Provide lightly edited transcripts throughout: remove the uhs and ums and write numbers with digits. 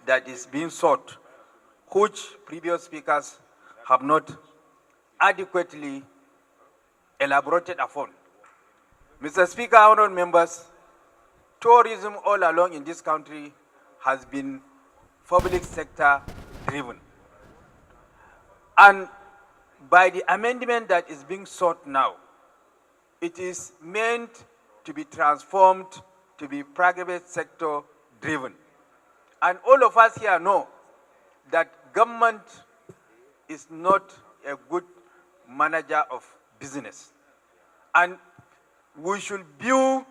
that is being sought, which previous speakers have not adequately elaborated upon. Mr. Speaker, honourable members, tourism all along in this country has been public sector driven. And by the amendment that is being sought now, it is meant to be transformed to be private sector driven. And all of us here know that government is not a good manager of business. And we should view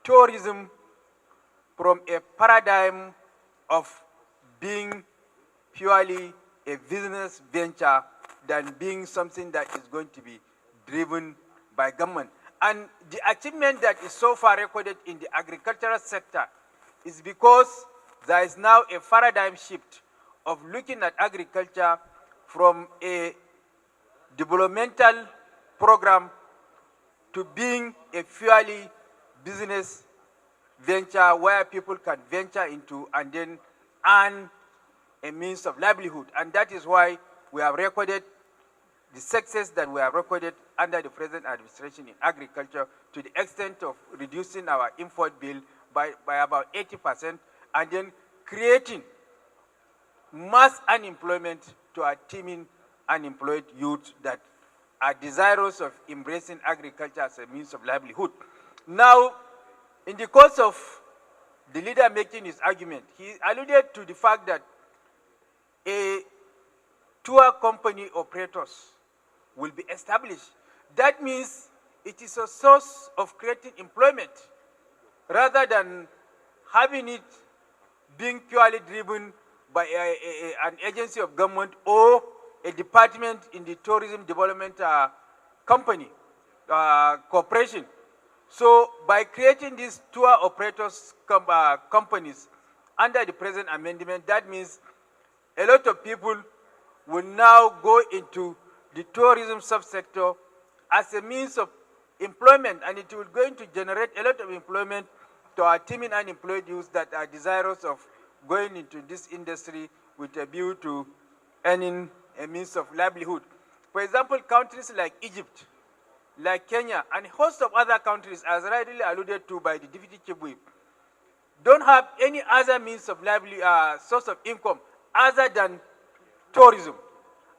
tourism from a paradigm of being purely a business venture than being something that is going to be driven by government. And the achievement that is so far recorded in the agricultural sector is because there is now a paradigm shift of looking at agriculture from a developmental program to being a purely business venture where people can venture into and then earn a means of livelihood. And that is why we have recorded the success that we have recorded under the present administration in agriculture to the extent of reducing our import bill by about 80% and then creating mass unemployment to our teeming unemployed youth that are desirous of embracing agriculture as a means of livelihood. Now, in the course of the leader making his argument, he alluded to the fact that a tour company operators will be established. That means it is a source of creating employment rather than having it being purely driven by an agency of government or a department in the tourism development company, corporation. So by creating these tour operators companies under the present amendment, that means a lot of people will now go into the tourism subsector as a means of employment, and it will going to generate a lot of employment to our teeming unemployed youth that are desirous of going into this industry with a view to earning a means of livelihood. For example, countries like Egypt, like Kenya, and a host of other countries, as rightly alluded to by the Deputy Chief Whip, don't have any other means of source of income other than tourism.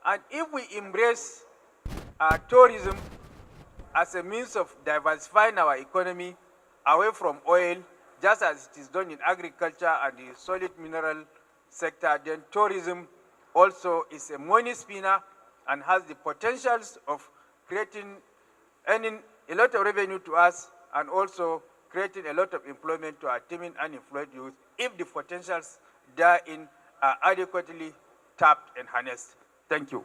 And if we embrace tourism as a means of diversifying our economy away from oil, just as it is done in agriculture and the solid mineral sector, then tourism also is a money spinner and has the potentials of earning a lot of revenue to us and also creating a lot of employment to our teeming unemployed youth if the potentials therein are adequately tapped and harnessed. Thank you.